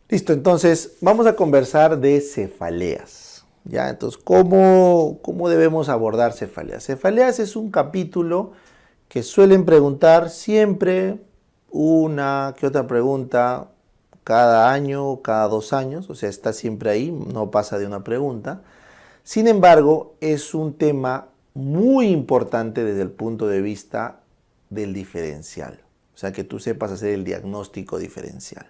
Listo, entonces vamos a conversar de cefaleas. ¿Ya? Entonces, ¿cómo debemos abordar cefaleas? Cefaleas es un capítulo que suelen preguntar siempre una que otra pregunta cada año, cada 2 años, o sea, está siempre ahí, no pasa de una pregunta. Sin embargo, es un tema muy importante desde el punto de vista del diferencial, o sea, que tú sepas hacer el diagnóstico diferencial.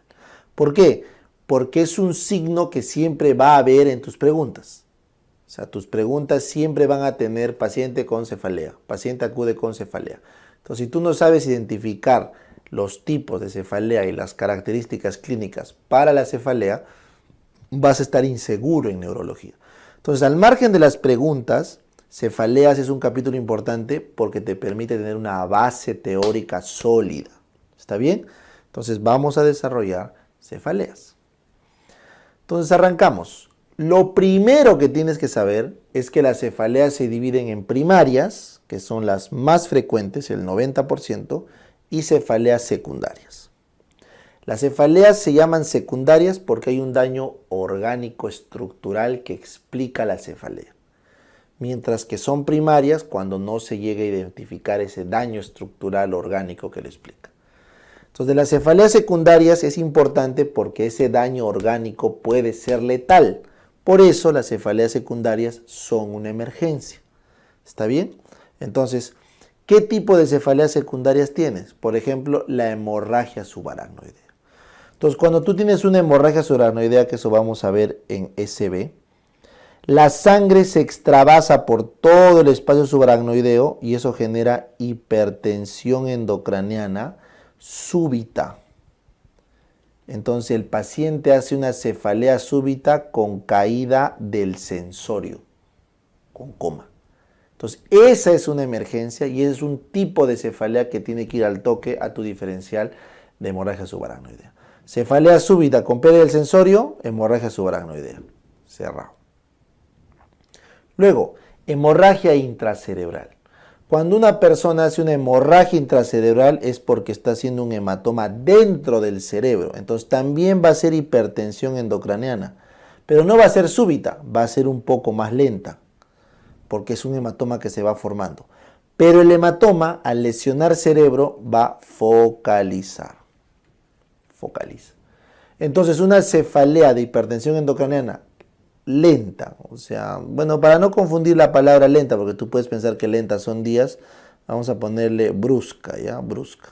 ¿Por qué? Porque es un signo que siempre va a haber en tus preguntas. O sea, tus preguntas siempre van a tener paciente con cefalea, paciente acude con cefalea. Entonces, si tú no sabes identificar los tipos de cefalea y las características clínicas para la cefalea, vas a estar inseguro en neurología. Entonces, al margen de las preguntas, cefaleas es un capítulo importante porque te permite tener una base teórica sólida. ¿Está bien? Entonces, vamos a desarrollar cefaleas. Entonces, arrancamos. Lo primero que tienes que saber es que las cefaleas se dividen en primarias, que son las más frecuentes, el 90%, y cefaleas secundarias. Las cefaleas se llaman secundarias porque hay un daño orgánico estructural que explica la cefalea. Mientras que son primarias cuando no se llega a identificar ese daño estructural orgánico que lo explica. Entonces, de las cefaleas secundarias es importante porque ese daño orgánico puede ser letal. Por eso las cefaleas secundarias son una emergencia. ¿Está bien? Entonces, ¿qué tipo de cefaleas secundarias tienes? Por ejemplo, la hemorragia subaracnoidea. Entonces, cuando tú tienes una hemorragia subaracnoidea, que eso vamos a ver en SB, la sangre se extravasa por todo el espacio subaracnoideo y eso genera hipertensión endocraniana súbita. Entonces el paciente hace una cefalea súbita con caída del sensorio, con coma. Entonces esa es una emergencia y es un tipo de cefalea que tiene que ir al toque a tu diferencial de hemorragia subaracnoidea. Cefalea súbita con pérdida del sensorio, hemorragia subaracnoidea. Cerrado. Luego, hemorragia intracerebral. Cuando una persona hace una hemorragia intracerebral es porque está haciendo un hematoma dentro del cerebro. Entonces también va a ser hipertensión endocraniana. Pero no va a ser súbita, va a ser un poco más lenta. Porque es un hematoma que se va formando. Pero el hematoma, al lesionar cerebro, va a focalizar. Focaliza. Entonces una cefalea de hipertensión endocraniana lenta, o sea, bueno, para no confundir la palabra lenta, porque tú puedes pensar que lenta son días, vamos a ponerle brusca, ¿ya? Brusca.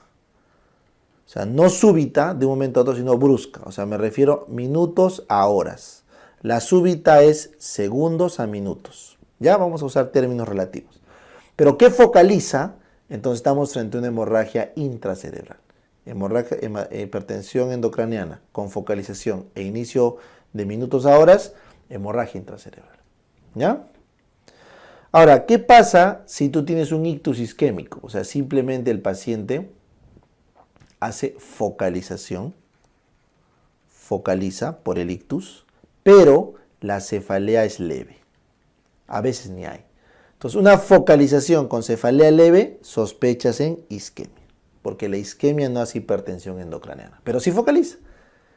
O sea, no súbita de un momento a otro, sino brusca. O sea, me refiero minutos a horas. La súbita es segundos a minutos. Ya vamos a usar términos relativos. Pero ¿qué focaliza? Entonces estamos frente a una hemorragia intracerebral. Hipertensión endocraniana con focalización e inicio de minutos a horas, hemorragia intracerebral. ¿Ya? Ahora, ¿qué pasa si tú tienes un ictus isquémico? O sea, simplemente el paciente hace focalización, focaliza por el ictus, pero la cefalea es leve. A veces ni hay. Entonces, una focalización con cefalea leve, sospechas en isquemia, porque la isquemia no hace hipertensión endocraniana, pero sí focaliza.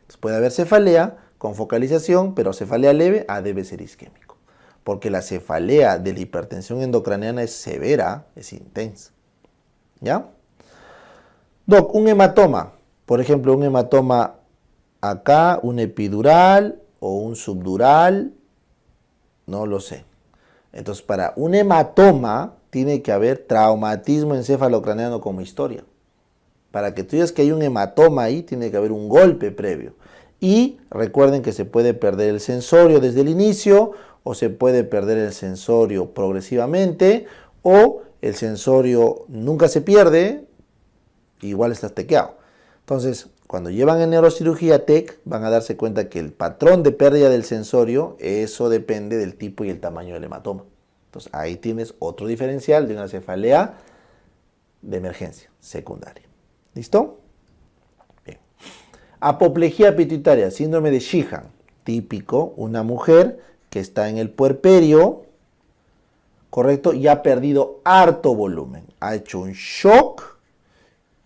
Entonces, puede haber cefalea con focalización, pero cefalea leve, debe ser isquémico. Porque la cefalea de la hipertensión endocraniana es severa, es intensa. ¿Ya? Doc, un hematoma. Por ejemplo, un hematoma acá, un epidural o un subdural. No lo sé. Entonces, para un hematoma tiene que haber traumatismo encefalocraniano como historia. Para que tú digas que hay un hematoma ahí, tiene que haber un golpe previo. Y recuerden que se puede perder el sensorio desde el inicio o se puede perder el sensorio progresivamente o el sensorio nunca se pierde, igual estás tequeado. Entonces, cuando llevan en neurocirugía TEC, van a darse cuenta que el patrón de pérdida del sensorio, eso depende del tipo y el tamaño del hematoma. Entonces, ahí tienes otro diferencial de una cefalea de emergencia secundaria. ¿Listo? Bien. Apoplejía pituitaria, síndrome de Sheehan. Típico, una mujer que está en el puerperio, ¿correcto? Y ha perdido harto volumen. Ha hecho un shock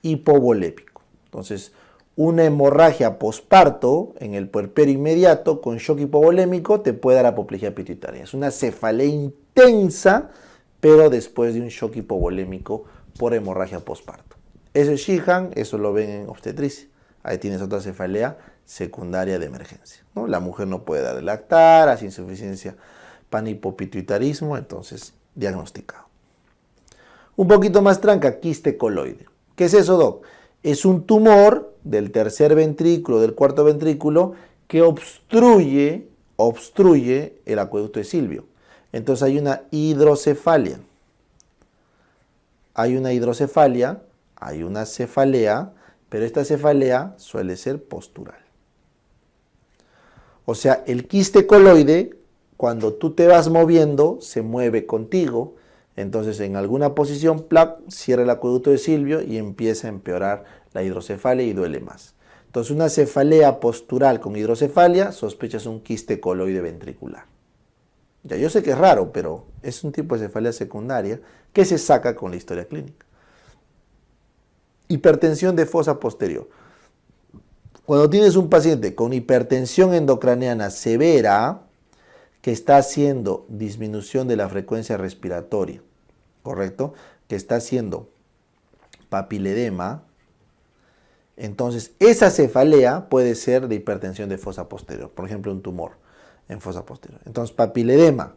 hipovolémico. Entonces, una hemorragia posparto en el puerperio inmediato con shock hipovolémico te puede dar apoplejía pituitaria. Es una cefalea intensa, pero después de un shock hipovolémico por hemorragia posparto. Eso es Sheehan, eso lo ven en obstetricia. Ahí tienes otra cefalea secundaria de emergencia, ¿no? La mujer no puede dar de lactar, hace insuficiencia panhipopituitarismo, entonces diagnosticado. Un poquito más tranca, quiste coloide. ¿Qué es eso, doc? Es un tumor del tercer ventrículo, del cuarto ventrículo, que obstruye el acueducto de Silvio. Entonces hay una hidrocefalia. Hay una cefalea, pero esta cefalea suele ser postural. O sea, el quiste coloide, cuando tú te vas moviendo, se mueve contigo. Entonces, en alguna posición, cierra el acueducto de Silvio y empieza a empeorar la hidrocefalia y duele más. Entonces, una cefalea postural con hidrocefalia, sospechas un quiste coloide ventricular. Ya, yo sé que es raro, pero es un tipo de cefalea secundaria que se saca con la historia clínica. Hipertensión de fosa posterior. Cuando tienes un paciente con hipertensión endocraniana severa, que está haciendo disminución de la frecuencia respiratoria, ¿correcto? Que está haciendo papiledema, entonces esa cefalea puede ser de hipertensión de fosa posterior, por ejemplo un tumor en fosa posterior. Entonces papiledema,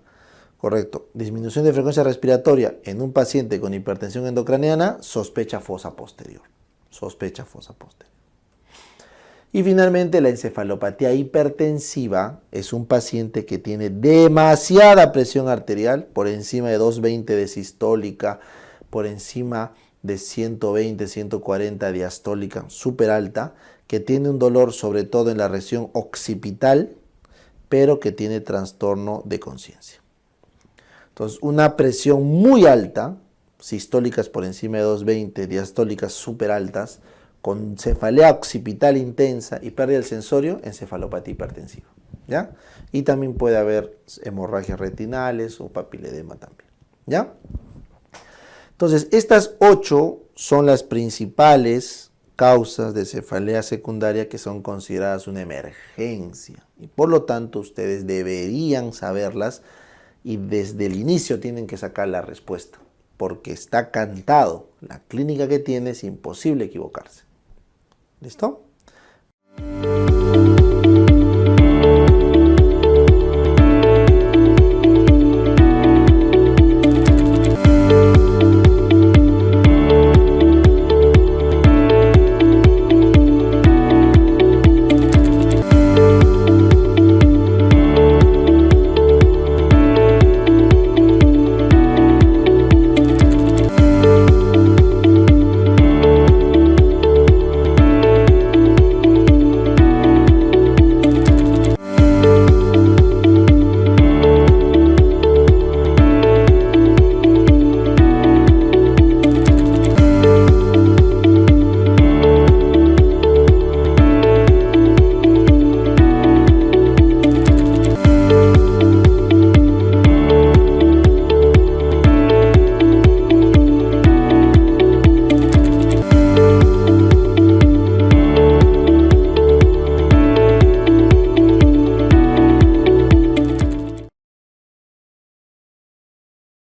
correcto, disminución de frecuencia respiratoria en un paciente con hipertensión endocraniana, sospecha fosa posterior, Y finalmente la encefalopatía hipertensiva es un paciente que tiene demasiada presión arterial, por encima de 220 de sistólica, por encima de 120, 140 diastólica, súper alta, que tiene un dolor sobre todo en la región occipital, pero que tiene trastorno de conciencia. Entonces, una presión muy alta, sistólicas por encima de 220, diastólicas súper altas, con cefalea occipital intensa y pérdida del sensorio, encefalopatía hipertensiva, ¿ya? Y también puede haber hemorragias retinales o papiledema también, ¿ya? Entonces, estas 8 son las principales causas de cefalea secundaria que son consideradas una emergencia. Y por lo tanto, ustedes deberían saberlas y desde el inicio tienen que sacar la respuesta, porque está cantado. La clínica que tiene es imposible equivocarse. ¿Listo?